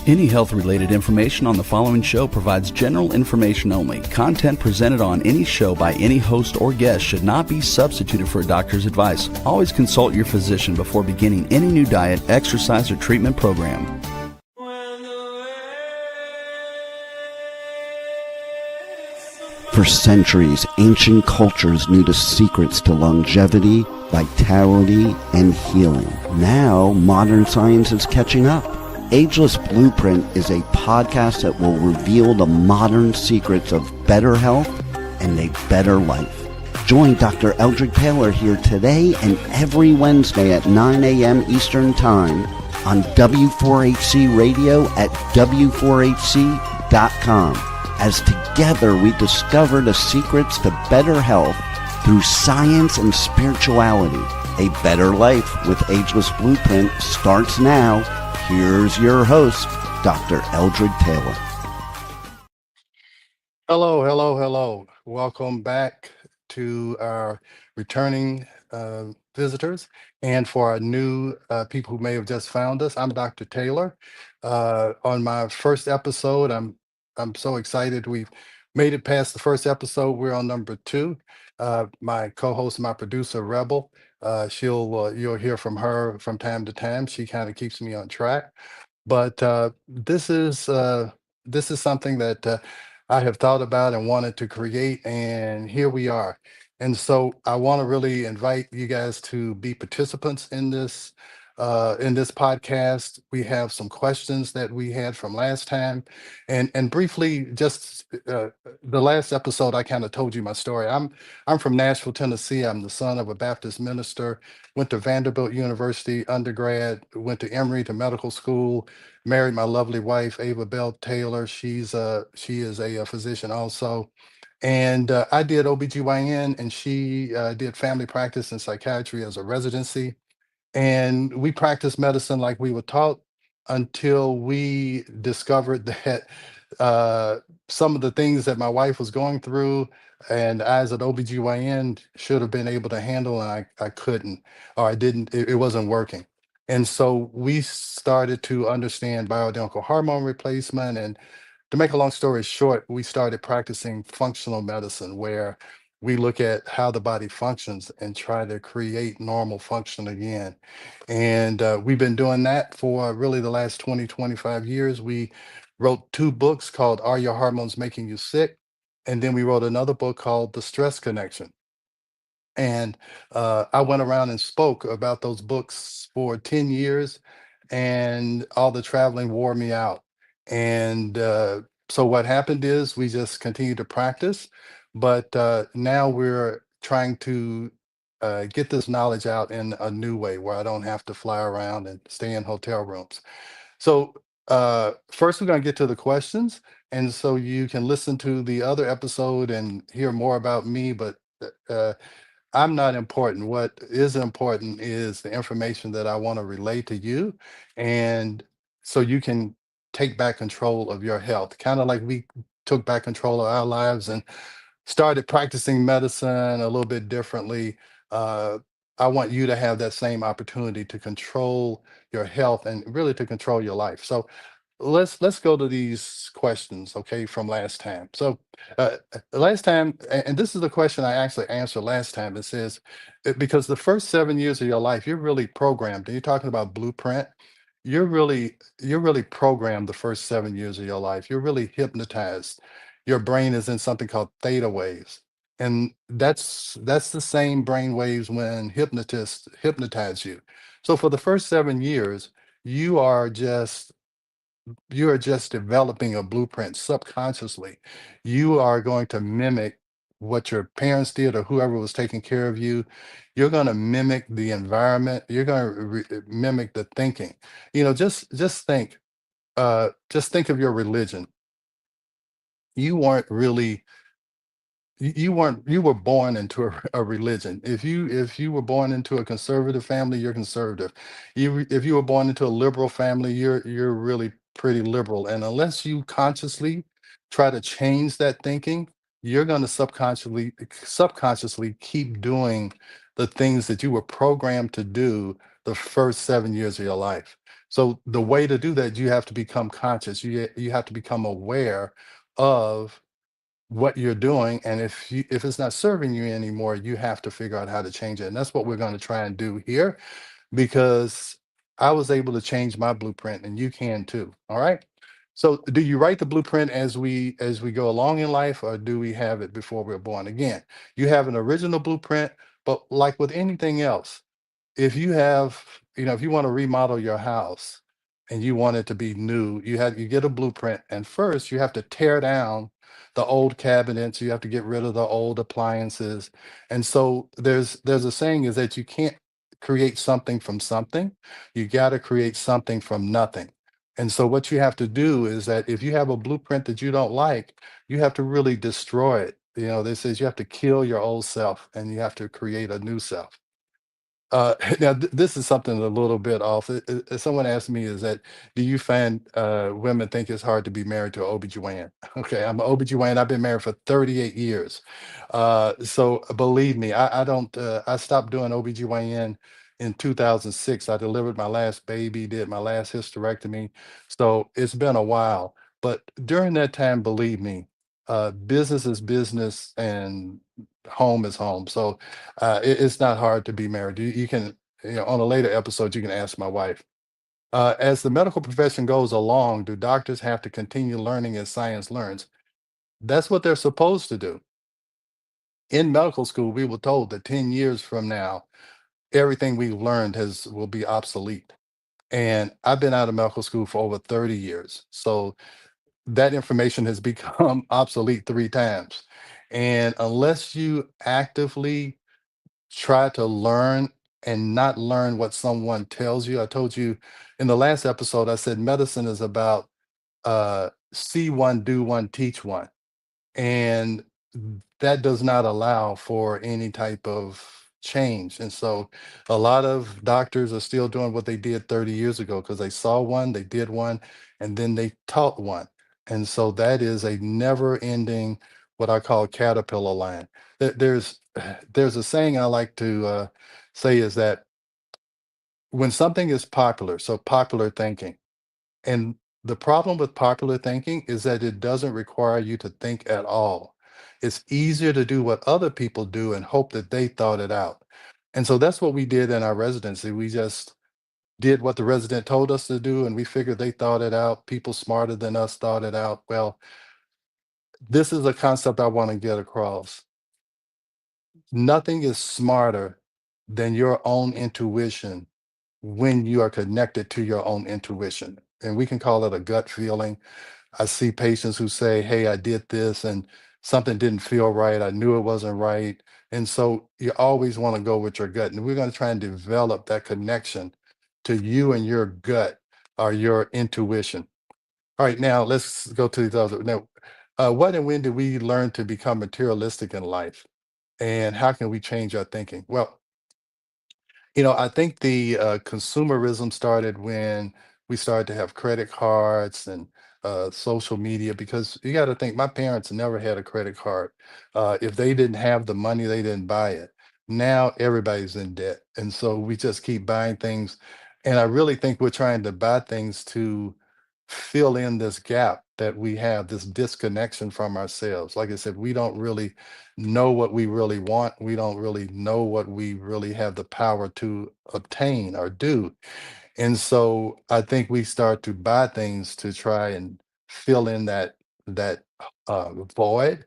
Any health-related information on the following show provides general information only. Content presented on any show by any host or guest should not be substituted for a doctor's advice. Always consult your physician before beginning any new diet, exercise, or treatment program. For centuries, ancient cultures knew the secrets to longevity, vitality, and healing. Now, modern science is catching up. Ageless Blueprint is a podcast that will reveal the modern secrets of better health and a better life. Join Dr. Eldred Taylor here today and every Wednesday at 9 a.m. Eastern Time on W4HC Radio at W4HC.com. As together we discover the secrets to better health through science and spirituality. A better life with Ageless Blueprint starts now. Here's your host, Dr. Eldred Taylor. Hello, hello, hello. Welcome back to our returning visitors and for our new people who may have just found us. I'm Dr. Taylor. On my first episode, I'm so excited. We've made it past the first episode. We're on number 2. My co-host, my producer, Rebel, you'll hear from her from time to time. She kind of keeps me on track. But this is something that I have thought about and wanted to create, and here we are. And so I want to really invite you guys to be participants in this podcast. We have some questions that we had from last time, and briefly, just the last episode, I kind of told you my story. I'm from Nashville, Tennessee. I'm the son of a Baptist minister. Went to Vanderbilt University undergrad. Went to Emory to medical school. Married my lovely wife, Ava Bell Taylor. She is a physician also. And I did OBGYN, and she did family practice and psychiatry as a residency. And we practiced medicine like we were taught until we discovered that some of the things that my wife was going through and I, as an OBGYN, should have been able to handle, and I couldn't, or I didn't, it wasn't working. And so we started to understand bioidentical hormone replacement. And to make a long story short, we started practicing functional medicine, where we look at how the body functions and try to create normal function again. And we've been doing that for really the last 20, 25 years. We wrote 2 books called Are Your Hormones Making You Sick? And then we wrote another book called The Stress Connection. And I went around and spoke about those books for 10 years, and all the traveling wore me out. And so what happened is we just continued to practice, but now we're trying to get this knowledge out in a new way where I don't have to fly around and stay in hotel rooms. So first, we're going to get to the questions. And so you can listen to the other episode and hear more about me, but uh, I'm not important. What is important is the information that I want to relay to you. And so you can take back control of your health, kind of like we took back control of our lives and started practicing medicine a little bit differently. Uh, I want you to have that same opportunity to control your health and really to control your life. So let's go to these questions, okay, from last time. So last time, and this is the question I actually answered last time. It says, because the first 7 years of your life, you're really programmed, and you're talking about blueprint. You're really programmed the first 7 years of your life. You're really hypnotized. Your brain is in something called theta waves. And that's the same brain waves when hypnotists hypnotize you. So for the first 7 years, you are just you are just developing a blueprint subconsciously. You are going to mimic what your parents did or whoever was taking care of you. You're going to mimic the environment. You're going to mimic the thinking. Just think of your religion. You weren't really you were born into a religion. If you were born into a conservative family, you're conservative. If you were born into a liberal family, you're really pretty liberal. And unless you consciously try to change that thinking, you're going to subconsciously keep doing the things that you were programmed to do the first 7 years of your life. So the way to do that, you have to become conscious. You have to become aware of what you're doing, and if it's not serving you anymore, you have to figure out how to change it. And that's what we're going to try and do here, because I was able to change my blueprint and you can too. All right. So do you write the blueprint as we go along in life, or do we have it before we're born? Again, you have an original blueprint, but like with anything else, if you have, if you want to remodel your house and you want it to be new, you get a blueprint, and first you have to tear down the old cabinets, you have to get rid of the old appliances. And so there's a saying is that you can't create something from something. You got to create something from nothing. And so what you have to do is that if you have a blueprint that you don't like, you have to really destroy it. This says you have to kill your old self and you have to create a new self. Now, this is something a little bit off. Someone asked me, is that, do you find women think it's hard to be married to an OBGYN? Okay, I'm an OBGYN. I've been married for 38 years. So believe me, I don't, I stopped doing OBGYN in 2006. I delivered my last baby, did my last hysterectomy. So it's been a while. But during that time, believe me, business is business and home is home. So it's not hard to be married. You can, on a later episode, you can ask my wife. As the medical profession goes along, do doctors have to continue learning as science learns? That's what they're supposed to do. In medical school, we were told that 10 years from now, everything we've learned will be obsolete. And I've been out of medical school for over 30 years. So that information has become obsolete 3 times. And unless you actively try to learn and not learn what someone tells you. I told you in the last episode, I said medicine is about see one, do one, teach one. And that does not allow for any type of change. And so a lot of doctors are still doing what they did 30 years ago because they saw one, they did one, and then they taught one. And so that is a never ending, what I call caterpillar line. There's a saying I like to say is that when something is popular, so popular thinking, and the problem with popular thinking is that it doesn't require you to think at all. It's easier to do what other people do and hope that they thought it out. And so that's what we did in our residency. We just did what the resident told us to do, and we figured they thought it out. People smarter than us thought it out. Well, this is a concept I want to get across. Nothing is smarter than your own intuition when you are connected to your own intuition. And we can call it a gut feeling. I see patients who say, "Hey, I did this and something didn't feel right. I knew it wasn't right." And so you always want to go with your gut. And we're going to try and develop that connection to you and your gut or your intuition. All right, now let's go to these other. Now, what and when did we learn to become materialistic in life? And how can we change our thinking? Well, I think the consumerism started when we started to have credit cards and social media, because you got to think my parents never had a credit card. If they didn't have the money, they didn't buy it. Now everybody's in debt. And so we just keep buying things. And I really think we're trying to buy things to fill in this gap that we have, this disconnection from ourselves. Like I said, we don't really know what we really want. We don't really know what we really have the power to obtain or do. And so I think we start to buy things to try and fill in that void.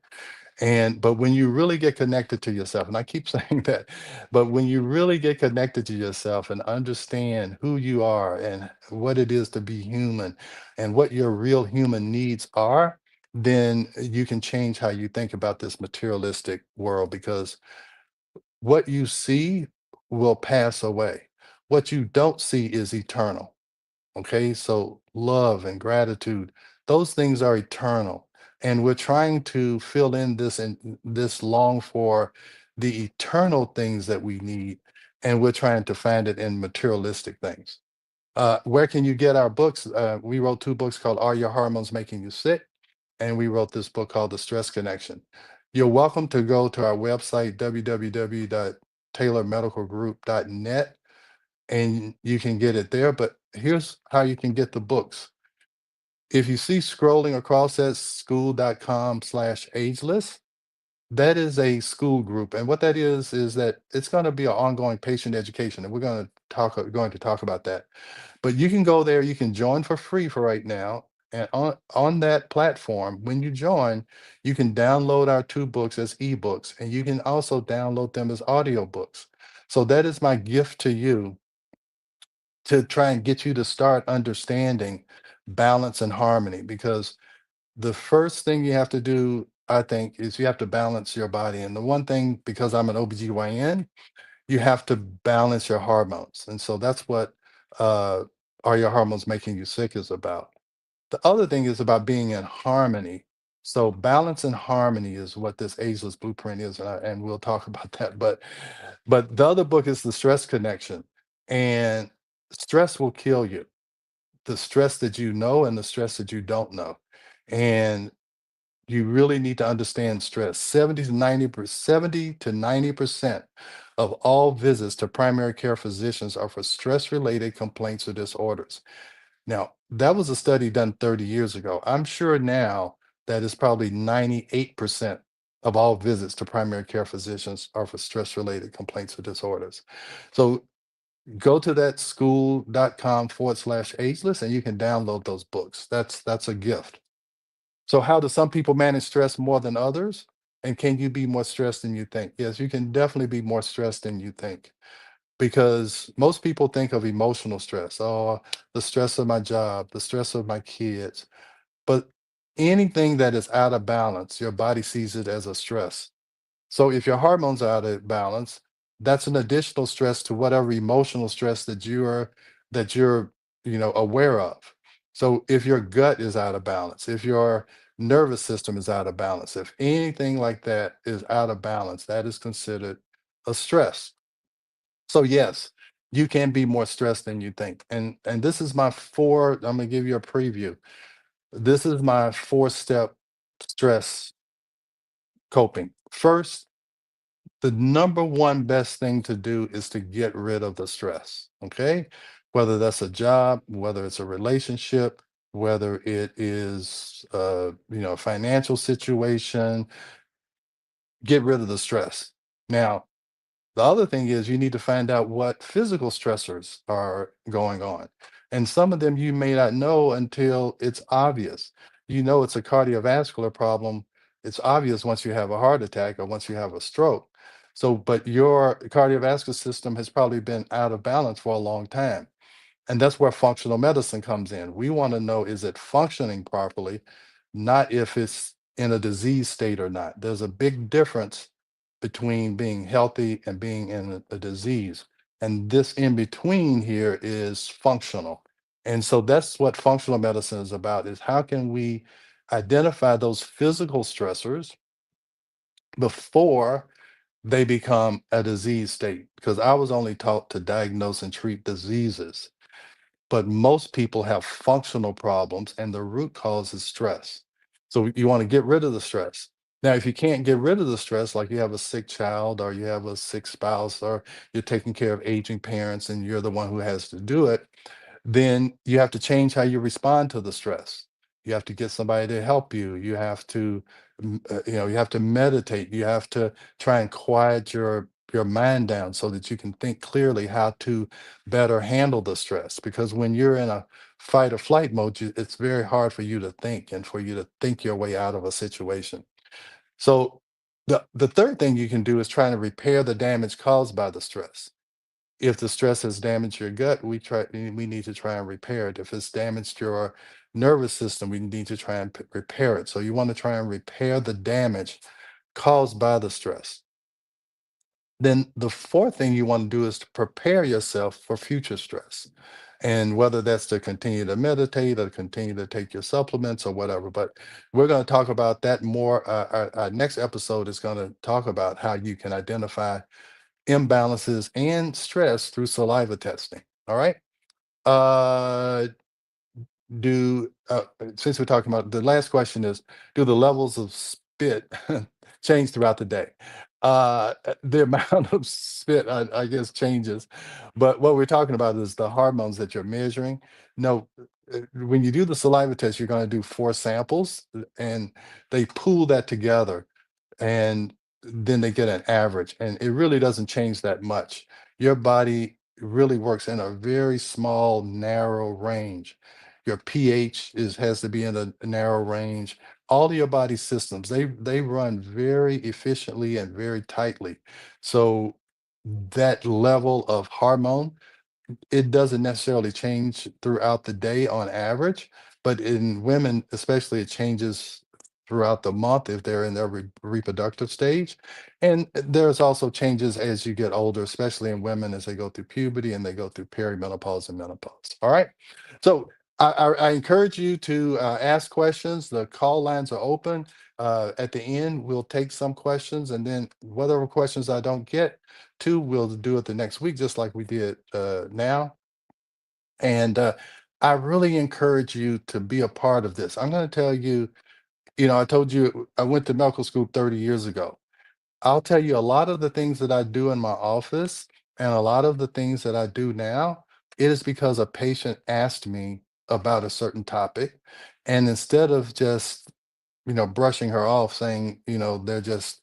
And but when you really get connected to yourself, and I keep saying that, but when you really get connected to yourself and understand who you are and what it is to be human and what your real human needs are, then you can change how you think about this materialistic world, because what you see will pass away. What you don't see is eternal. Okay, so love and gratitude, those things are eternal. And we're trying to fill in this and this long for the eternal things that we need. And we're trying to find it in materialistic things. Where can you get our books? We wrote 2 books called Are Your Hormones Making You Sick? And we wrote this book called The Stress Connection. You're welcome to go to our website, www.taylormedicalgroup.net, and you can get it there. But here's how you can get the books. If you see scrolling across that school.com/ageless, that is a school group. And what that is that it's going to be an ongoing patient education. And we're going to talk about that. But you can go there, you can join for free for right now. And on that platform, when you join, you can download our two books as ebooks, and you can also download them as audiobooks. So that is my gift to you, to try and get you to start understanding balance and harmony. Because the first thing you have to do, I think, is you have to balance your body. And the one thing, because I'm an OBGYN, you have to balance your hormones. And so that's what uh, Are Your Hormones Making You Sick is about. The other thing is about being in harmony. So balance and harmony is what this ageless blueprint is, and we'll talk about that. But the other book is The Stress Connection, and stress will kill you. The stress that you know and the stress that you don't know, and you really need to understand stress. 70 to 90% of all visits to primary care physicians are for stress-related complaints or disorders. Now, that was a study done 30 years ago. I'm sure now that is probably 98% of all visits to primary care physicians are for stress-related complaints or disorders. So go to that school.com/ageless and you can download those books. That's a gift. So how do some people manage stress more than others? And can you be more stressed than you think? Yes, you can definitely be more stressed than you think, because most people think of emotional stress. Oh, the stress of my job, the stress of my kids. But anything that is out of balance, your body sees it as a stress. So if your hormones are out of balance, that's an additional stress to whatever emotional stress that you're aware of. So if your gut is out of balance, if your nervous system is out of balance, if anything like that is out of balance, that is considered a stress. So yes, you can be more stressed than you think. And this is my four, I'm gonna give you a preview. This is my four-step stress coping. First, the number one best thing to do is to get rid of the stress, okay? Whether that's a job, whether it's a relationship, whether it is a financial situation, get rid of the stress. Now, the other thing is you need to find out what physical stressors are going on. And some of them you may not know until it's obvious. You know it's a cardiovascular problem. It's obvious once you have a heart attack or once you have a stroke. So, but your cardiovascular system has probably been out of balance for a long time. And that's where functional medicine comes in. We want to know, is it functioning properly, not if it's in a disease state or not. There's a big difference between being healthy and being in a disease. And this in between here is functional. And so that's what functional medicine is about, is how can we identify those physical stressors before they become a disease state? Because I was only taught to diagnose and treat diseases, but most people have functional problems, and the root cause is stress. So you want to get rid of the stress. Now, if you can't get rid of the stress, like you have a sick child or you have a sick spouse or you're taking care of aging parents and you're the one who has to do it, then you have to change how you respond to the stress. You have to get somebody to help you. You have to, you have to meditate. You have to try and quiet your mind down so that you can think clearly how to better handle the stress. Because when you're in a fight or flight mode, it's very hard for you to think and for you to think your way out of a situation. So the third thing you can do is try to repair the damage caused by the stress. If the stress has damaged your gut, we need to try and repair it. If it's damaged your nervous system, we need to try and repair it. So you want to try and repair the damage caused by the stress. Then the fourth thing you want to do is to prepare yourself for future stress. And whether that's to continue to meditate or continue to take your supplements or whatever. But we're going to talk about that more. Our next episode is going to talk about how you can identify imbalances and stress through saliva testing. All right. Uh, do Since we're talking about, the last question is, do the levels of spit change throughout the day? The amount of spit, I guess, changes, but what we're talking about is the hormones that you're measuring. No, when you do the saliva test, you're going to do 4 samples, and they pool that together, and then they get an average, and it really doesn't change that much. Your body really works in a very small, narrow range. Your pH has to be in a narrow range. All of your body systems, they run very efficiently and very tightly. So that level of hormone, it doesn't necessarily change throughout the day on average, but in women, especially, it changes throughout the month if they're in their reproductive stage. And there's also changes as you get older, especially in women as they go through puberty and they go through perimenopause and menopause. All right. So I encourage you to ask questions. The call lines are open. At the end, we'll take some questions, and then whatever questions I don't get to, we'll do it the next week, just like we did now. And I really encourage you to be a part of this. I'm going to tell you, I told you I went to medical school 30 years ago. I'll tell you a lot of the things that I do in my office and a lot of the things that I do now, it is because a patient asked me about a certain topic. And instead of just brushing her off, saying, they're just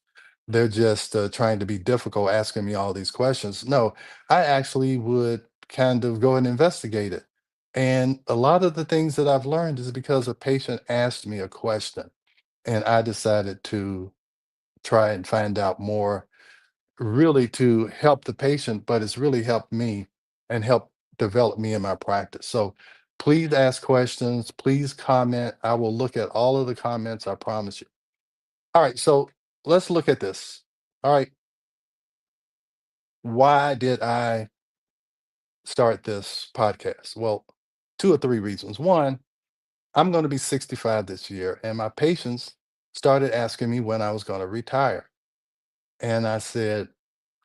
trying to be difficult, asking me all these questions. No, I actually would kind of go and investigate it. And a lot of the things that I've learned is because a patient asked me a question, and I decided to try and find out more, really to help the patient, but it's really helped me and helped develop me in my practice. So please ask questions, please comment. I will look at all of the comments, I promise you. All right, so let's look at this. All right, why did I start this podcast? Well, 2 or 3 reasons. One, I'm going to be 65 this year, and my patients started asking me when I was going to retire. And I said,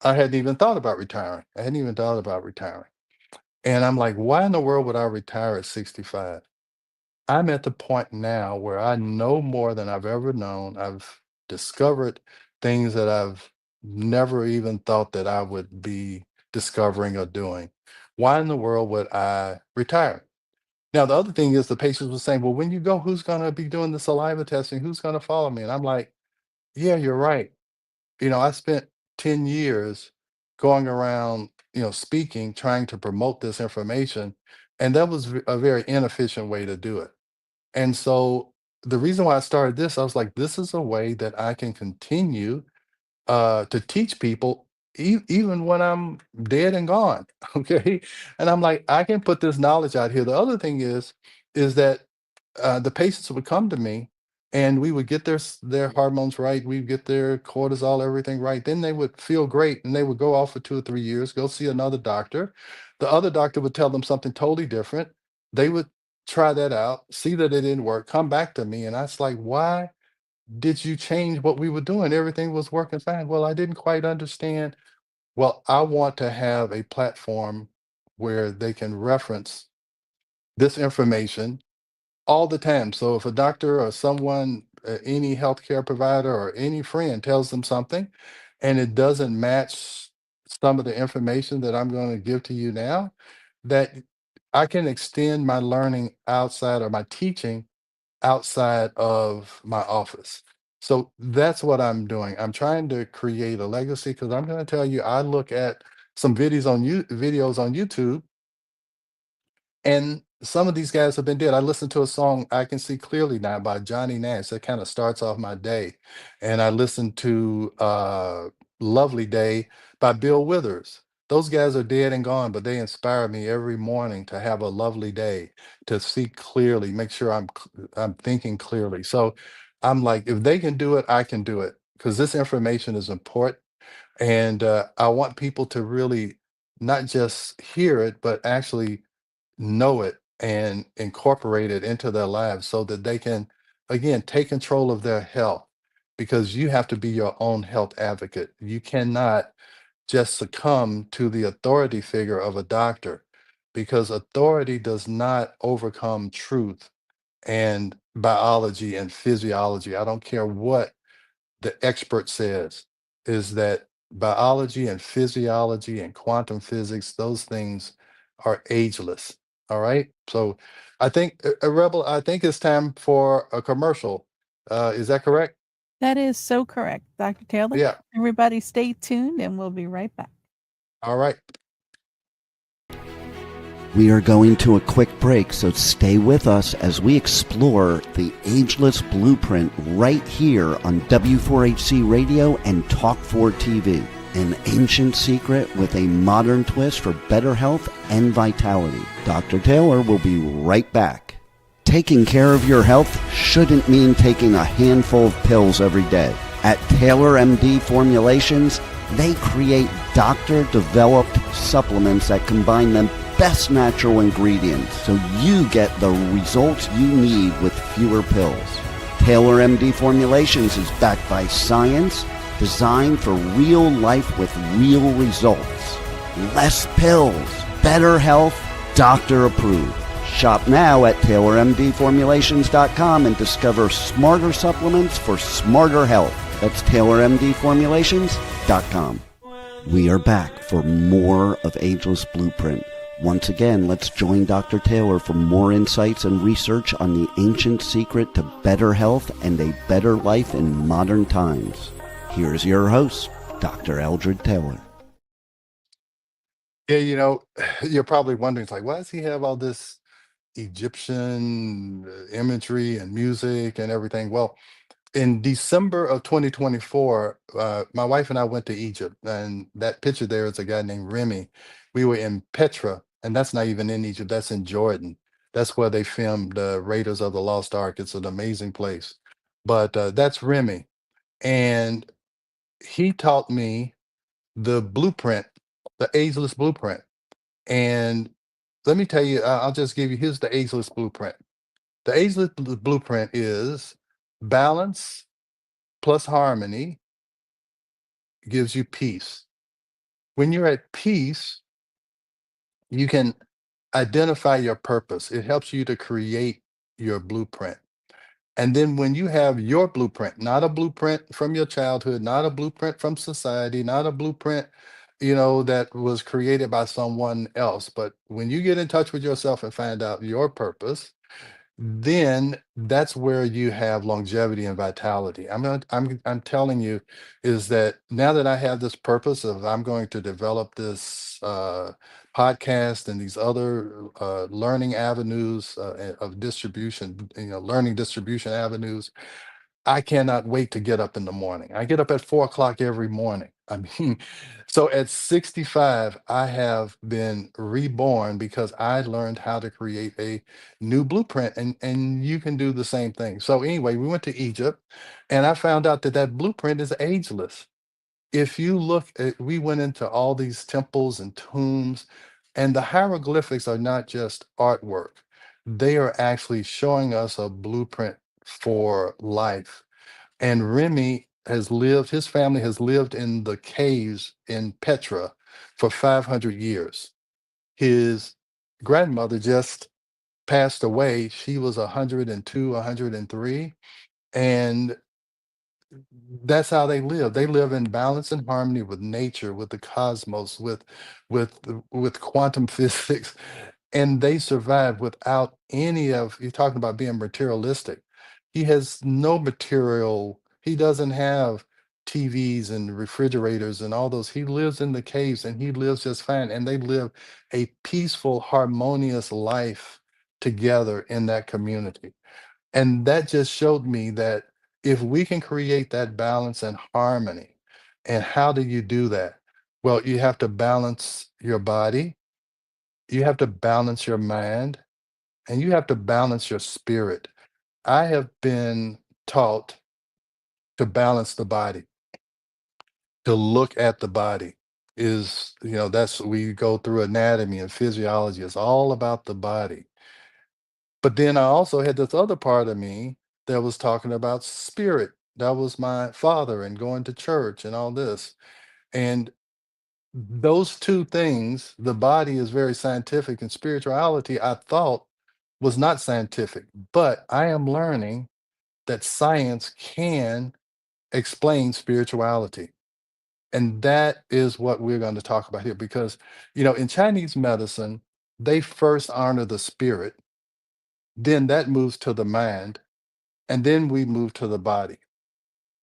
I hadn't even thought about retiring. I hadn't even thought about retiring. And I'm like, why in the world would I retire at 65? I'm at the point now where I know more than I've ever known. I've discovered things that I've never even thought that I would be discovering or doing. Why in the world would I retire? Now, the other thing is the patients were saying, well, when you go, who's going to be doing the saliva testing? Who's going to follow me? And I'm like, yeah, you're right. I spent 10 years going around, speaking, trying to promote this information. And that was a very inefficient way to do it. And so the reason why I started this, I was like, this is a way that I can continue to teach people even when I'm dead and gone. Okay. And I'm like, I can put this knowledge out here. The other thing is that the patients would come to me and we would get their hormones right. We'd get their cortisol, everything right. Then they would feel great and they would go off for 2 or 3 years, go see another doctor. The other doctor would tell them something totally different. They would try that out, see that it didn't work, come back to me. And I was like, why did you change what we were doing? Everything was working fine. Well, I didn't quite understand. Well, I want to have a platform where they can reference this information all the time. So if a doctor or someone, any healthcare provider or any friend tells them something and it doesn't match some of the information that I'm going to give to you now, that I can extend my learning outside or my teaching outside of my office. So that's what I'm doing. I'm trying to create a legacy because I'm going to tell you, I look at some videos on YouTube, and some of these guys have been dead. I listened to a song, I Can See Clearly Now by Johnny Nash. That kind of starts off my day. And I listened to Lovely Day by Bill Withers. Those guys are dead and gone, but they inspire me every morning to have a lovely day, to see clearly, make sure I'm thinking clearly. So I'm like, if they can do it, I can do it because this information is important. And I want people to really not just hear it, but actually know it and incorporate it into their lives so that they can, again, take control of their health, because you have to be your own health advocate. You cannot just succumb to the authority figure of a doctor, because authority does not overcome truth and biology and physiology. I don't care what the expert says. is that biology and physiology and quantum physics, those things are ageless. All right. So I think, Rebel, I think it's time for a commercial. Is that correct? That is so correct, Dr. Taylor. Yeah. Everybody stay tuned and we'll be right back. All right. We are going to a quick break, so stay with us as we explore the Ageless Blueprint right here on W4HC Radio and Talk4 TV. An ancient secret with a modern twist for better health and vitality. Dr. Taylor will be right back. Taking care of your health shouldn't mean taking a handful of pills every day. At Taylor MD Formulations, they create doctor-developed supplements that combine the best natural ingredients so you get the results you need with fewer pills. Taylor MD Formulations is backed by science, designed for real life with real results. Less pills, better health, doctor approved. Shop now at TaylorMDFormulations.com and discover smarter supplements for smarter health. That's TaylorMDFormulations.com. We are back for more of Ageless Blueprint. Once again, let's join Dr. Taylor for more insights and research on the ancient secret to better health and a better life in modern times. Here's your host, Dr. Eldred Taylor. Yeah, you're probably wondering, it's like, why does he have all this Egyptian imagery and music and everything? Well, in December of 2024, my wife and I went to Egypt, and that picture there is a guy named Remy. We were in Petra, and that's not even in Egypt, that's in Jordan. That's where they filmed Raiders of the Lost Ark. It's an amazing place. But that's Remy. And he taught me the blueprint, the ageless blueprint. And let me tell you, I'll just give you, here's the ageless blueprint. The ageless blueprint is balance plus harmony gives you peace. When you're at peace, you can identify your purpose. It helps you to create your blueprint. And then when you have your blueprint, not a blueprint from your childhood, not a blueprint from society, not a blueprint, that was created by someone else, but when you get in touch with yourself and find out your purpose, then that's where you have longevity and vitality. I'm telling you is that now that I have this purpose of I'm going to develop this podcast and these other learning avenues of distribution, learning distribution avenues, I cannot wait to get up in the morning. I get up at 4 o'clock every morning. I mean, so at 65, I have been reborn because I learned how to create a new blueprint, and you can do the same thing. So anyway, we went to Egypt, and I found out that that blueprint is ageless. If you look at, we went into all these temples and tombs, and the hieroglyphics are not just artwork. They are actually showing us a blueprint for life. And Remy has lived, his family has lived in the caves in Petra for 500 years. His grandmother just passed away. She was 102, 103. And that's how they live. They live in balance and harmony with nature, with the cosmos, with quantum physics, and they survive without any of, you're talking about being materialistic. He has no material, he doesn't have TVs and refrigerators and all those. He lives in the caves and he lives just fine. And they live a peaceful, harmonious life together in that community. And that just showed me that if we can create that balance and harmony, and how do you do that? Well, you have to balance your body, you have to balance your mind, and you have to balance your spirit. I have been taught to balance the body, to look at the body is, that's we go through anatomy and physiology. It's all about the body. But then I also had this other part of me that was talking about spirit. That was my father and going to church and all this. And those two things, the body is very scientific, and spirituality, I thought, was not scientific. But I am learning that science can explain spirituality. And that is what we're going to talk about here because, in Chinese medicine, they first honor the spirit, then that moves to the mind, and then we move to the body.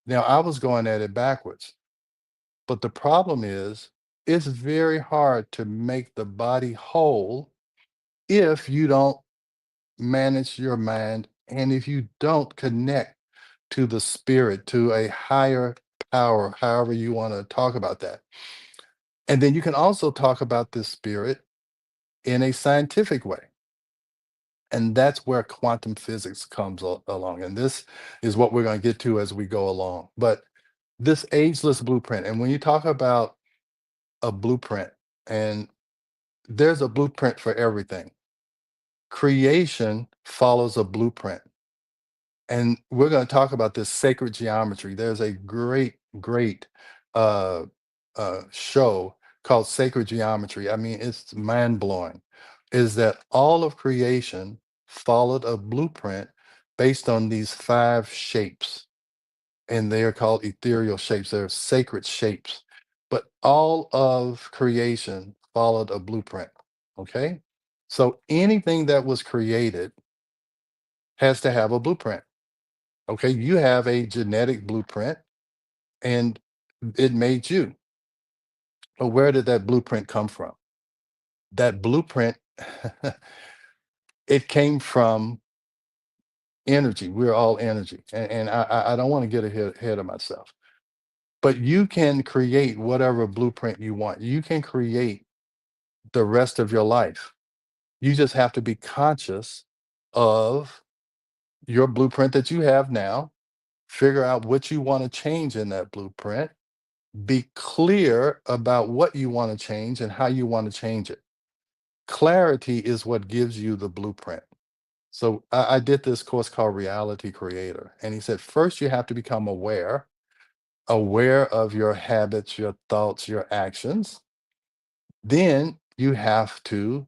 Now, I was going at it backwards, but the problem is it's very hard to make the body whole if you don't manage your mind and if you don't connect to the spirit, to a higher power, however you want to talk about that. And then you can also talk about this spirit in a scientific way. And that's where quantum physics comes along. And this is what we're going to get to as we go along. But this ageless blueprint, and when you talk about a blueprint, and there's a blueprint for everything, creation follows a blueprint. And we're going to talk about this sacred geometry. There's a great uh, show called Sacred Geometry. I mean, it's mind blowing. Is that all of creation followed a blueprint based on these five shapes, and they are called ethereal shapes. They're sacred shapes, but all of creation followed a blueprint. Okay, so anything that was created has to have a blueprint. Okay, you have a genetic blueprint and it made you. But where did that blueprint come from? That blueprint, it came from energy. We're all energy. And I don't want to get ahead of myself. But you can create whatever blueprint you want. You can create the rest of your life. You just have to be conscious of your blueprint that you have now, figure out what you want to change in that blueprint, be clear about what you want to change and how you want to change it. Clarity is what gives you the blueprint. So I did this course called Reality Creator. And he said, first, you have to become aware of your habits, your thoughts, your actions. Then you have to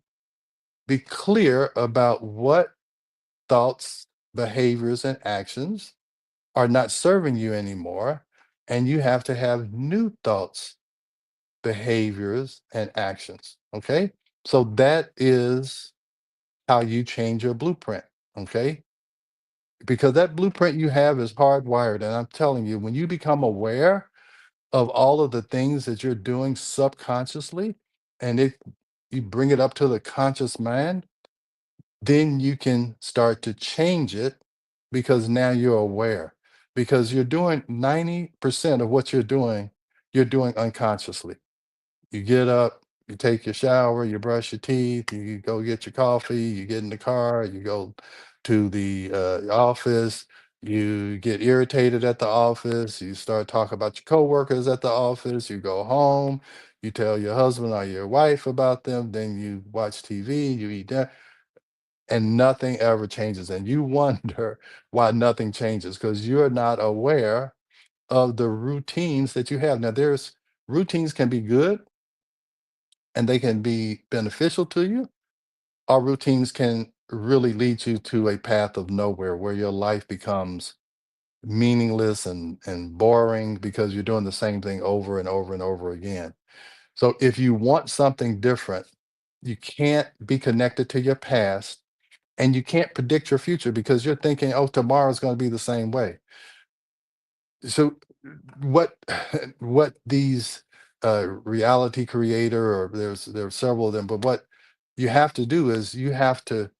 be clear about what thoughts, behaviors, and actions are not serving you anymore. And you have to have new thoughts, behaviors, and actions. Okay. So that is how you change your blueprint. Okay. Because that blueprint you have is hardwired. And I'm telling you, when you become aware of all of the things that you're doing subconsciously and you bring it up to the conscious mind, then you can start to change it because now you're aware. Because you're doing 90% of what you're doing unconsciously. You get up, you take your shower, you brush your teeth, you go get your coffee, you get in the car, you go to the office, you get irritated at the office, you start talking about your coworkers at the office, you go home, you tell your husband or your wife about them, then you watch TV, you eat dinner, and nothing ever changes. And you wonder why nothing changes because you're not aware of the routines that you have. Now, there's routines can be good and they can be beneficial to you. Our routines can really lead you to a path of nowhere where your life becomes meaningless and boring because you're doing the same thing over and over and over again. So if you want something different, you can't be connected to your past and you can't predict your future because you're thinking, oh, tomorrow's going to be the same way. So what what these reality creator or there's several of them, but what you have to do is you have to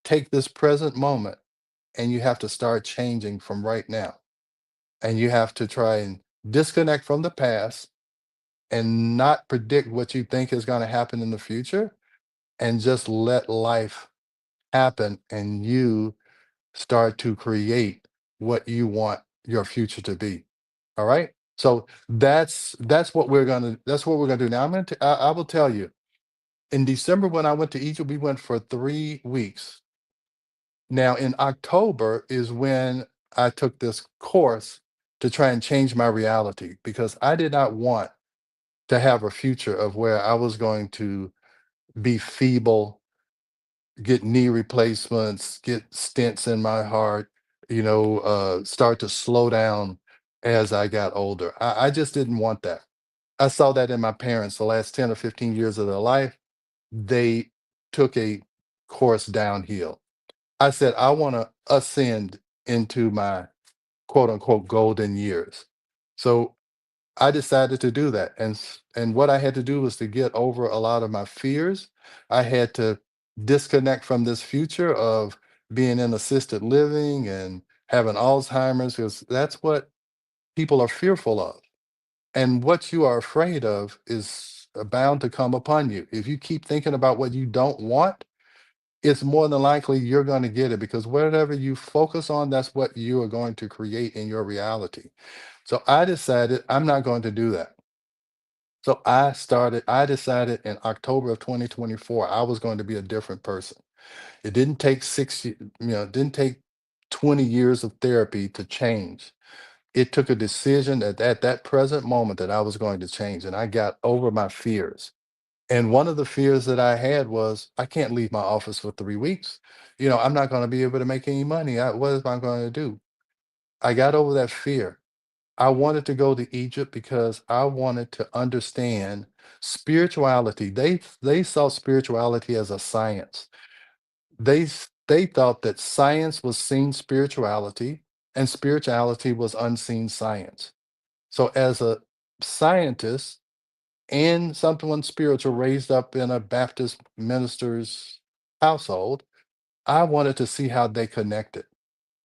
take this present moment and you have to start changing from right now, and you have to try and disconnect from the past and not predict what you think is going to happen in the future, and just let life happen and you start to create what you want your future to be. All right. So that's what we're gonna do. Now I will tell you, in December when I went to Egypt, we went for 3 weeks. Now in October is when I took this course to try and change my reality because I did not want to have a future of where I was going to be feeble, get knee replacements, get stents in my heart, start to slow down as I got older. I just didn't want that. I saw that in my parents, the last 10 or 15 years of their life, they took a course downhill. I said, I want to ascend into my quote unquote golden years. So I decided to do that. And what I had to do was to get over a lot of my fears. I had to disconnect from this future of being in assisted living and having Alzheimer's, because that's what people are fearful of. And what you are afraid of is bound to come upon you. If you keep thinking about what you don't want, it's more than likely you're going to get it, because whatever you focus on, that's what you are going to create in your reality. So I decided I'm not going to do that. So I decided in October of 2024, I was going to be a different person. It didn't take it didn't take 20 years of therapy to change. It took a decision at that present moment that I was going to change, and I got over my fears. And one of the fears that I had was I can't leave my office for 3 weeks. I'm not going to be able to make any money. What am I going to do? I got over that fear. I wanted to go to Egypt because I wanted to understand spirituality. They saw spirituality as a science. They thought that science was seen spirituality and spirituality was unseen science. So as a scientist and someone spiritual raised up in a Baptist minister's household, I wanted to see how they connected,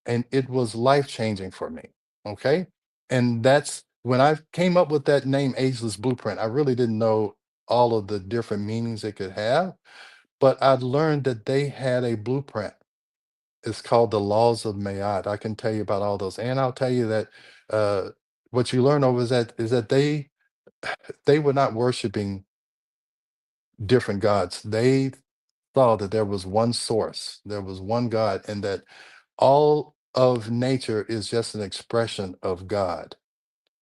and it was life changing for me. Okay. And that's when I came up with that name, Ageless Blueprint. I really didn't know all of the different meanings it could have, but I learned that they had a blueprint. It's called the laws of Mayat. I can tell you about all those. And I'll tell you that uh, what you learn over is that they were not worshiping different gods. They saw that there was one source, there was one God, and that all of nature is just an expression of God.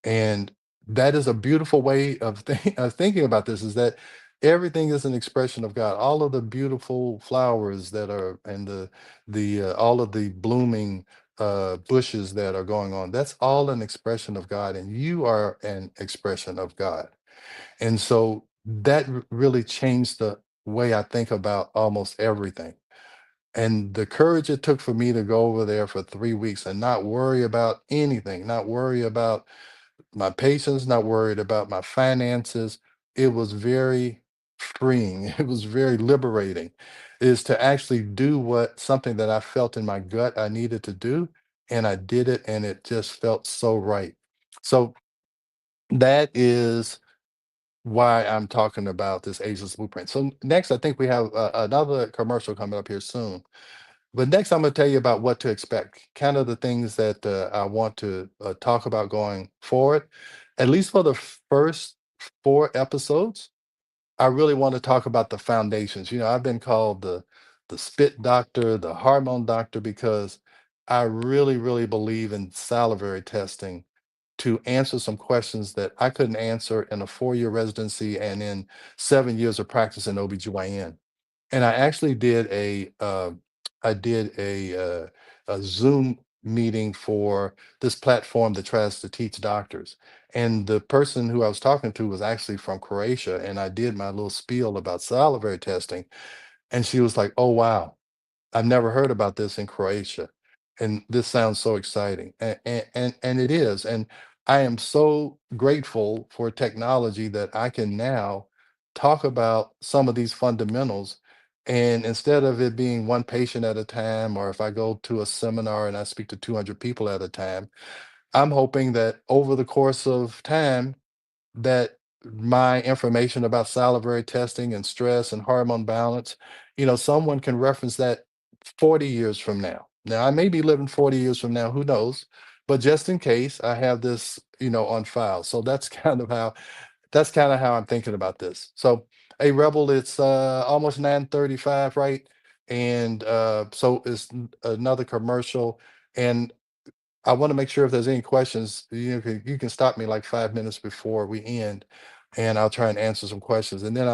And that is a beautiful way of, of thinking about this, is that everything is an expression of God. All of the beautiful flowers that are, and the all of the blooming bushes that are going on, that's all an expression of God, and you are an expression of God. And so that really changed the way I think about almost everything. And the courage it took for me to go over there for 3 weeks and not worry about anything, not worry about my patients, not worried about my finances. It was very freeing. It was very liberating, is to actually do what something that I felt in my gut I needed to do. And I did it, and it just felt so right. So that is why I'm talking about this ageless blueprint. So next, I think we have another commercial coming up here soon. But next, I'm going to tell you about what to expect, kind of the things that I want to talk about going forward. At least for the first 4 episodes, I really want to talk about the foundations. I've been called the spit doctor, the hormone doctor, because I really, really believe in salivary testing to answer some questions that I couldn't answer in a 4-year residency and in 7 years of practice in OBGYN. And I actually did a Zoom meeting for this platform that tries to teach doctors. And the person who I was talking to was actually from Croatia, and I did my little spiel about salivary testing, and she was like, "Oh wow, I've never heard about this in Croatia, and this sounds so exciting." And it is. And I am so grateful for technology that I can now talk about some of these fundamentals. And instead of it being one patient at a time, or if I go to a seminar and I speak to 200 people at a time, I'm hoping that over the course of time, that my information about salivary testing and stress and hormone balance, someone can reference that 40 years from now. Now, I may be living 40 years from now, who knows? But just in case, I have this, on file. So that's kind of how I'm thinking about this. So, hey, Rebel, it's almost 9:35, right? And so it's another commercial. And I want to make sure if there's any questions, you can stop me like 5 minutes before we end, and I'll try and answer some questions. And then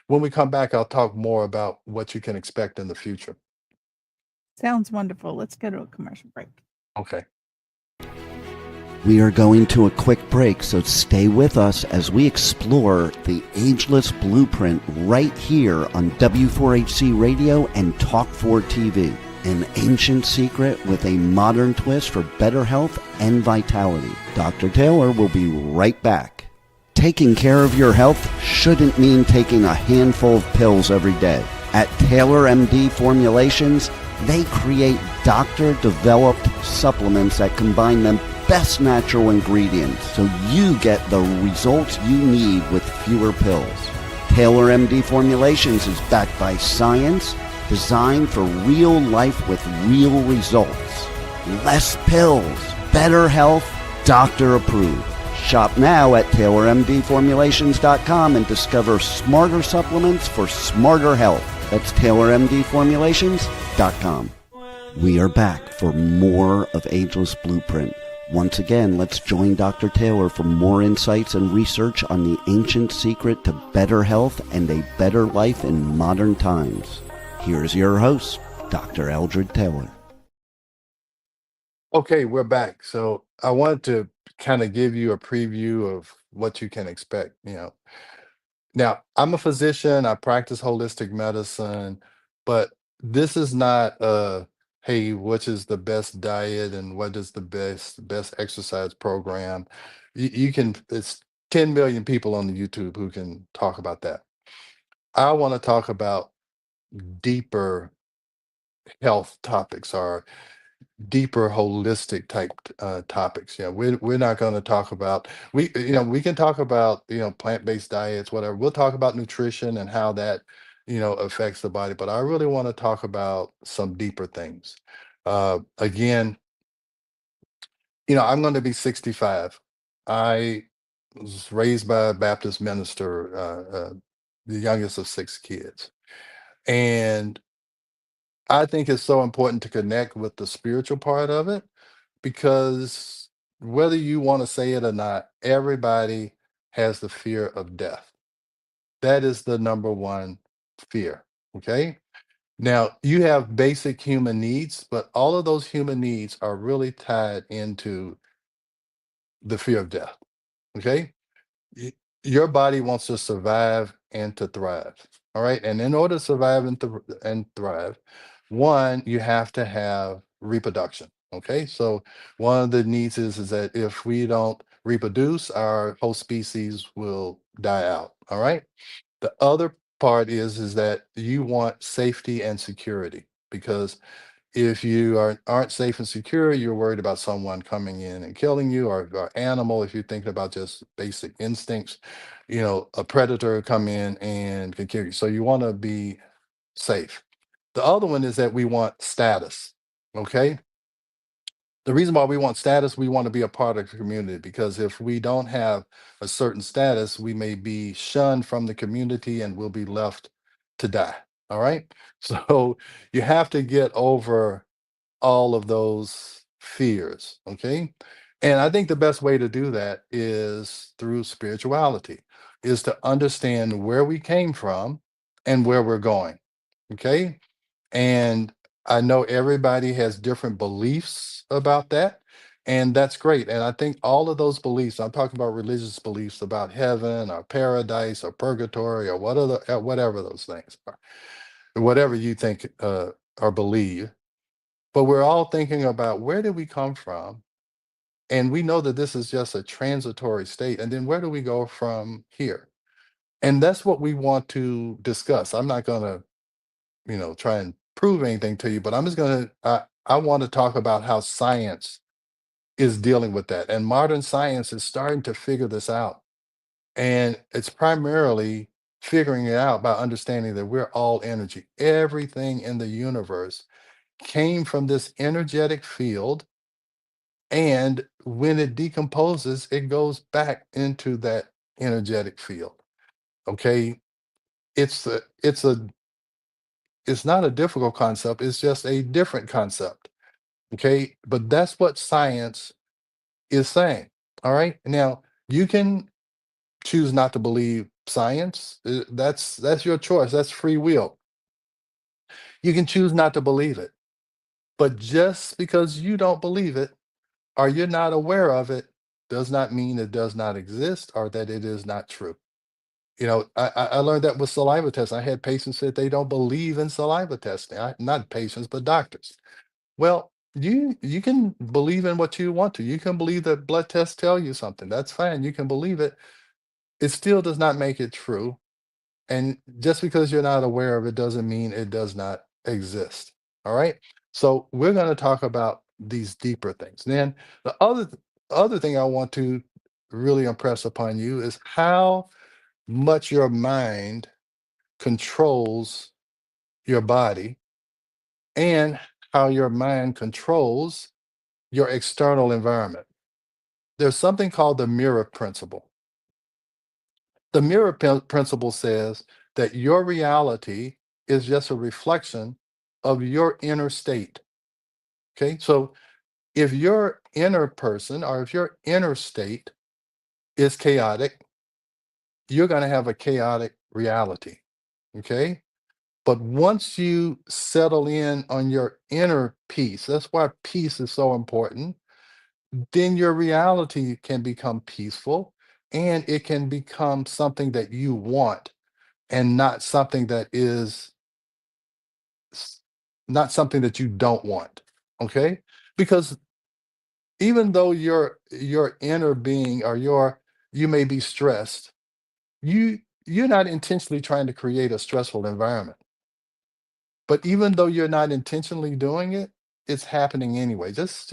when we come back, I'll talk more about what you can expect in the future. Sounds wonderful. Let's go to a commercial break. Okay. We are going to a quick break, so stay with us as we explore the Ageless Blueprint right here on W4HC Radio and Talk4 TV. An ancient secret with a modern twist for better health and vitality. Dr. Taylor will be right back. Taking care of your health shouldn't mean taking a handful of pills every day. At Taylor MD Formulations, they create doctor-developed supplements that combine the best natural ingredients so you get the results you need with fewer pills. Taylor MD Formulations is backed by science, designed for real life with real results. Less pills, better health, doctor approved. Shop now at TaylorMDFormulations.com and discover smarter supplements for smarter health. That's TaylorMDFormulations.com. We are back for more of Ageless Blueprint. Once again, let's join Dr. Taylor for more insights and research on the ancient secret to better health and a better life in modern times. Here's your host, Dr. Eldred Taylor. Okay, we're back. So I wanted to kind of give you a preview of what you can expect. Now I'm a physician, I practice holistic medicine, but this is not hey, which is the best diet and what is the best exercise program. You can, it's 10 million people on the YouTube who can talk about that. I want to talk about deeper health topics or deeper holistic type topics. We're not going to talk about, we can talk about, plant-based diets, whatever. We'll talk about nutrition and how that, affects the body. But I really want to talk about some deeper things. Again, I'm going to be 65. I was raised by a Baptist minister, the youngest of 6 kids. And I think it's so important to connect with the spiritual part of it because whether you want to say it or not, everybody has the fear of death. That is the number one fear. Okay. Now, you have basic human needs, but all of those human needs are really tied into the fear of death. Okay. y- your body wants to survive and to thrive. All right. And in order to survive and thrive, one, you have to have reproduction. Okay. So one of the needs is that if we don't reproduce, our whole species will die out. All right. The other part is that you want safety and security because if you aren't safe and secure, you're worried about someone coming in and killing you, or animal. If you're thinking about just basic instincts, a predator come in and can kill you. So you want to be safe. The other one is that we want status. Okay. The reason why we want status, we want to be a part of the community because if we don't have a certain status, we may be shunned from the community and we'll be left to die. All right. So you have to get over all of those fears. Okay. And I think the best way to do that is through spirituality, is to understand where we came from and where we're going. Okay. And I know everybody has different beliefs about that. And that's great. And I think all of those beliefs, I'm talking about religious beliefs about heaven or paradise or purgatory or whatever those things are, whatever you think or believe, but we're all thinking about where did we come from? And we know that this is just a transitory state. And then where do we go from here? And that's what we want to discuss. I'm not going to, try and prove anything to you, but I'm just going to, I want to talk about how science is dealing with that. And modern science is starting to figure this out. And it's primarily figuring it out by understanding that we're all energy. Everything in the universe came from this energetic field, and when it decomposes it goes back into that energetic field. Okay. It's not a difficult concept, it's just a different concept. Okay, but that's what science is saying. All right, now you can choose not to believe science. That's your choice, that's free will. You can choose not to believe it, but just because you don't believe it or you're not aware of it does not mean it does not exist or that it is not true. I learned that with saliva tests. I had patients that they don't believe in saliva testing. Not patients, but doctors. Well, you can believe in what you want to. You can believe that blood tests tell you something. That's fine. You can believe it. It still does not make it true. And just because you're not aware of it doesn't mean it does not exist. All right. So we're going to talk about these deeper things. Then the other thing I want to really impress upon you is how much your mind controls your body and how your mind controls your external environment. There's something called the mirror principle. The mirror principle says that your reality is just a reflection of your inner state. Okay. So if your inner person or if your inner state is chaotic, you're going to have a chaotic reality. Okay. But once you settle in on your inner peace, that's why peace is so important, then your reality can become peaceful and it can become something that you want and not something that is s- not something that you don't want. Okay? Because even though your inner being or you may be stressed, you're not intentionally trying to create a stressful environment. But even though you're not intentionally doing it, it's happening anyway. Just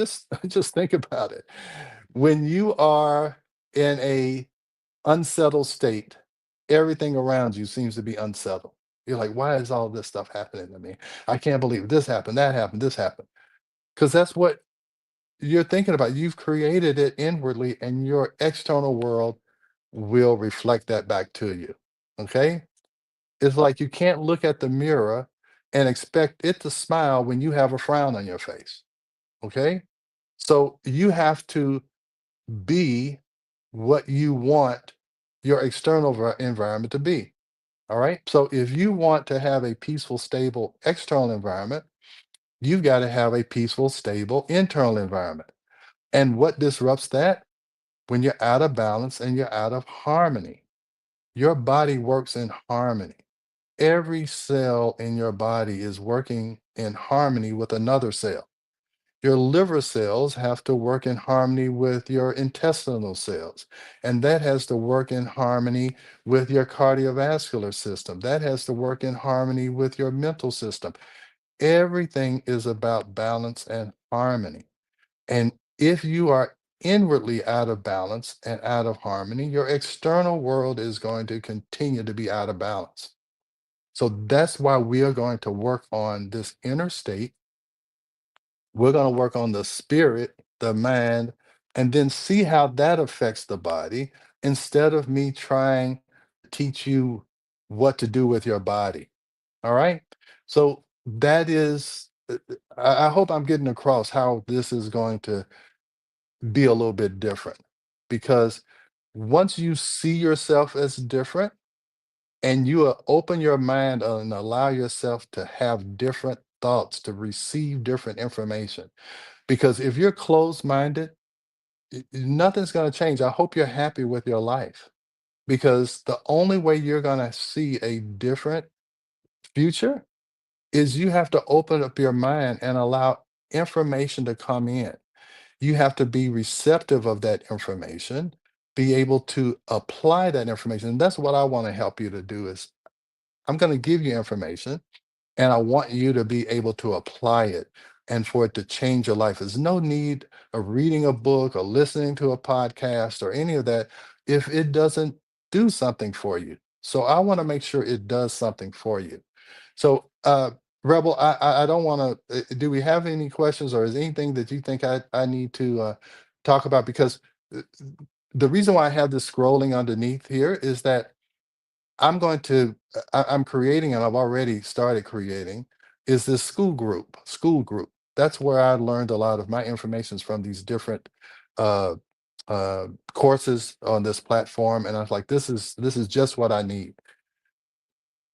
just think about it. When you are in a unsettled state, everything around you seems to be unsettled. You're like, why is all this stuff happening to me? I can't believe this happened, that happened, this happened. Because that's what you're thinking about. You've created it inwardly, and your external world will reflect that back to you. Okay? It's like you can't look at the mirror and expect it to smile when you have a frown on your face. Okay? So you have to be what you want your external environment to be. All right. So if you want to have a peaceful, stable external environment, you've got to have a peaceful, stable internal environment. And what disrupts that? When you're out of balance and you're out of harmony. Your body works in harmony. Every cell in your body is working in harmony with another cell. Your liver cells have to work in harmony with your intestinal cells, and that has to work in harmony with your cardiovascular system. That has to work in harmony with your mental system. Everything is about balance and harmony. And if you are inwardly out of balance and out of harmony, your external world is going to continue to be out of balance. So that's why we are going to work on this inner state. We're going to work on the spirit, the mind, and then see how that affects the body instead of me trying to teach you what to do with your body. All right. So that is, I hope I'm getting across how this is going to be a little bit different because once you see yourself as different, and you open your mind and allow yourself to have different thoughts, to receive different information. Because if you're closed minded, nothing's going to change. I hope you're happy with your life because the only way you're going to see a different future is you have to open up your mind and allow information to come in. You have to be receptive of that information, be able to apply that information. And that's what I want to help you to do is I'm going to give you information and I want you to be able to apply it and for it to change your life. There's no need of reading a book or listening to a podcast or any of that if it doesn't do something for you. So I want to make sure it does something for you. So, Rebel, I don't want to. Do we have any questions or is anything that you think I need to talk about? Because uh, the reason why I have this scrolling underneath here is that I'm creating, and I've already started creating, is this school group. That's where I learned a lot of my informations from these different uh, courses on this platform. And I was like, this is just what I need.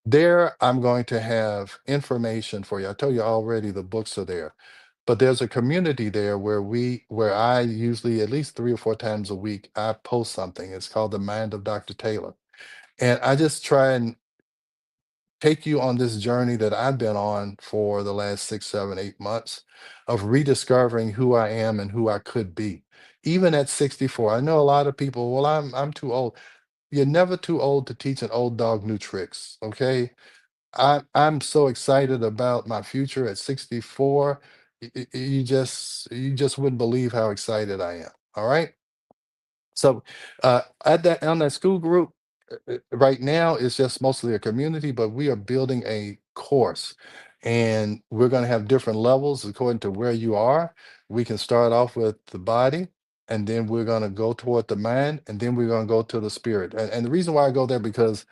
There, I'm going to have information for you. I told you already the books are there. but there's a community there where I usually at least 3 or 4 times a week I post something. It's called the Mind of Dr. Taylor, and I just try and take you on this journey that I've been on for the last 6, 7, 8 months of rediscovering who I am and who I could be. Even at 64, I know a lot of people, well, I'm too old. You're never too old to teach an old dog new tricks. Okay. I'm so excited about my future at 64. You just wouldn't believe how excited I am. All right. So at that on that school group, right now it's just mostly a community, but we are building a course, and we're going to have different levels according to where you are. We can start off with the body, and then we're going to go toward the mind, and then we're going to go to the spirit. And the reason why I go there because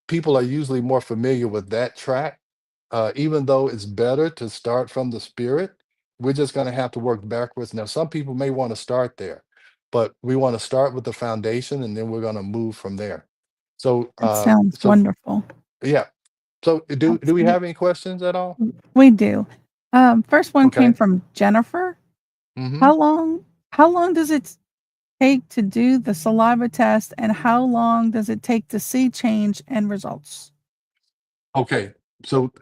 people are usually more familiar with that track. Even though it's better to start from the spirit, we're just going to have to work backwards. Now, some people may want to start there, but we want to start with the foundation and then we're going to move from there. So, That sounds wonderful. yeah. So, do we Absolutely. have any questions at all? We do. First one came Okay. from Jennifer. Hmm. How long does it take to do the saliva test, and how long does it take to see change and results? Okay. So,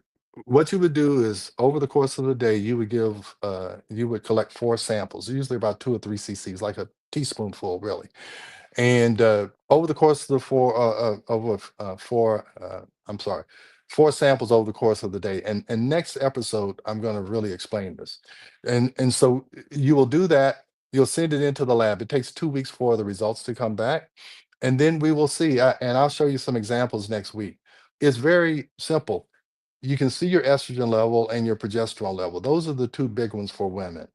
what you would do is over the course of the day, you would collect 4 samples, usually about 2 or 3 cc's, like a teaspoonful, really. And over the course of the I'm sorry, 4 samples over the course of the day. And next episode, I'm going to really explain this. And so you will do that. You'll send it into the lab. It takes 2 weeks for the results to come back, and then we will see. And I'll show you some examples next week. It's very simple. You can see your estrogen level and your progesterone level. Those are the two big ones for women.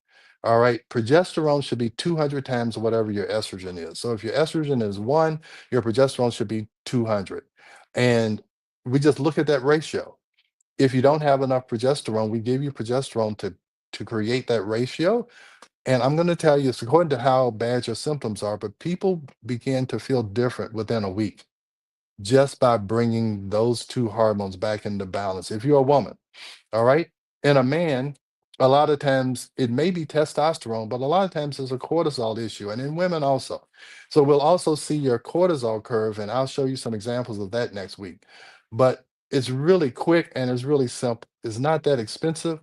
All right. Progesterone should be 200 times whatever your estrogen is. So if your estrogen is 1, your progesterone should be 200. And we just look at that ratio. If you don't have enough progesterone, we give you progesterone to create that ratio. And I'm going to tell you, it's according to how bad your symptoms are, but people begin to feel different within a week just by bringing those two hormones back into balance. If you're a woman, all right. In a man, a lot of times it may be testosterone, but a lot of times it's a cortisol issue, and in women also. So we'll also see your cortisol curve, and I'll show you some examples of that next week. But it's really quick and it's really simple. It's not that expensive.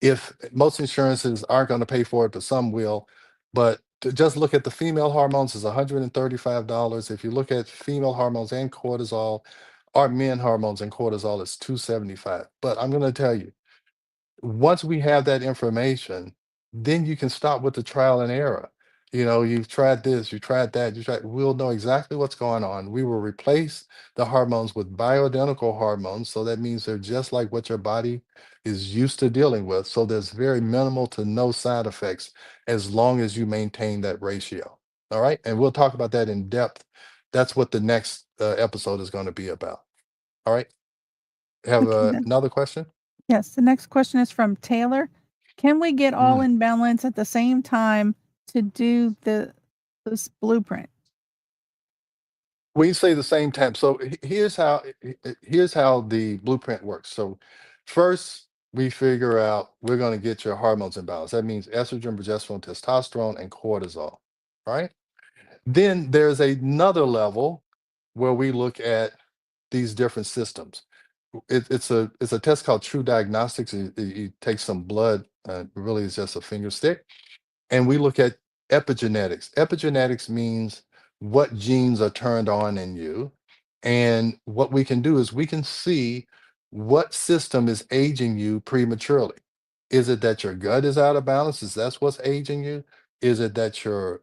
If most insurances aren't going to pay for it, but some will. But to just look at the female hormones is $135. If you look at female hormones and cortisol, or men hormones and cortisol, it's 275. But I'm going to tell you, once we have that information, then you can stop with the trial and error. You've tried this, you tried that, we'll know exactly what's going on. We will replace the hormones with bioidentical hormones. So that means they're just like what your body is used to dealing with. So there's very minimal to no side effects as long as you maintain that ratio. All right. And we'll talk about that in depth. That's what the next episode is going to be about. All right. Have Okay, then. another question? Yes, the next question is from Taylor. Can we get all Mm. in balance at the same time to do this blueprint? When you say the same time, so here's how the blueprint works. So first we figure out we're going to get your hormones in balance. That means estrogen, progesterone, testosterone, and cortisol. Right? Then there's another level where we look at these different systems. It's a test called True Diagnostics. You take some blood, really it's just a finger stick, and we look at epigenetics. Epigenetics means what genes are turned on in you. And what we can do is we can see what system is aging you prematurely. Is it that your gut is out of balance? Is that what's aging you? Is it that your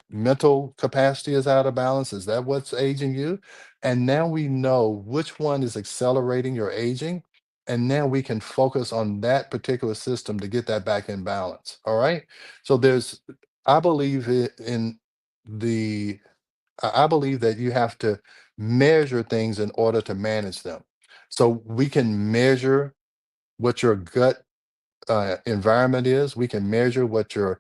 mental capacity is out of balance? Is that what's aging you? And now we know which one is accelerating your aging. And now we can focus on that particular system to get that back in balance. All right. So I believe in the, I believe that you have to measure things in order to manage them. So we can measure what your gut environment is. We can measure what your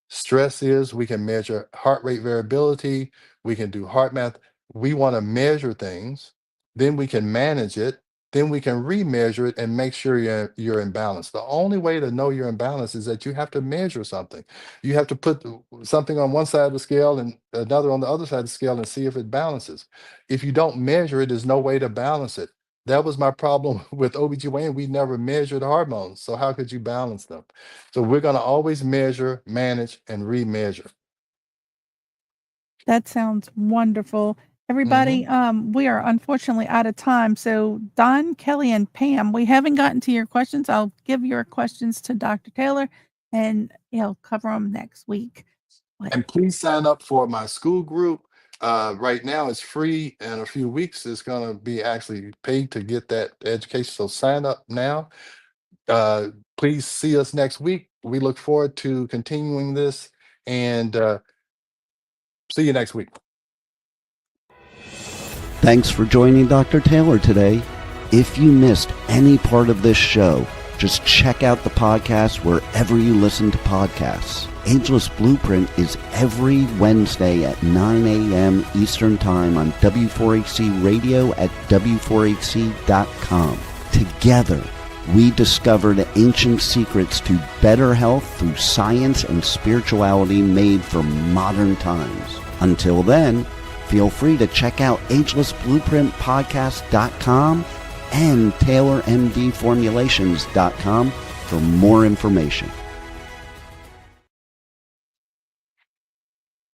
stress is. We can measure heart rate variability. We can do heart math. We want to measure things. Then we can manage it. then we can remeasure it and make sure you're in balance. The only way to know you're in balance is that you have to measure something. You have to put something on one side of the scale and another on the other side of the scale and see if it balances. If you don't measure it, there's no way to balance it. That was my problem with OBGYN. We never measured hormones. So how could you balance them? So we're going to always measure, manage, and remeasure. That sounds wonderful. Hmm. Everybody, we are unfortunately out of time. So, Don, Kelly, and Pam, we haven't gotten to your questions. I'll give your questions to Dr. Taylor and he'll cover them next week. But And please sign up for my school group. Right now it's free. In a few weeks, it's going to be actually paid to get that education. So sign up now. Uh, Please see us next week. We look forward to continuing this and see you next week. Thanks for joining Dr. Taylor today. If you missed any part of this show, just check out the podcast wherever you listen to podcasts. Ageless Blueprint is every Wednesday at 9 a.m. Eastern Time on W4HC Radio at W4HC.com. Together, we discover the ancient secrets to better health through science and spirituality made for modern times. Until then, feel free to check out agelessblueprintpodcast.com and TaylorMDFormulations.com for more information.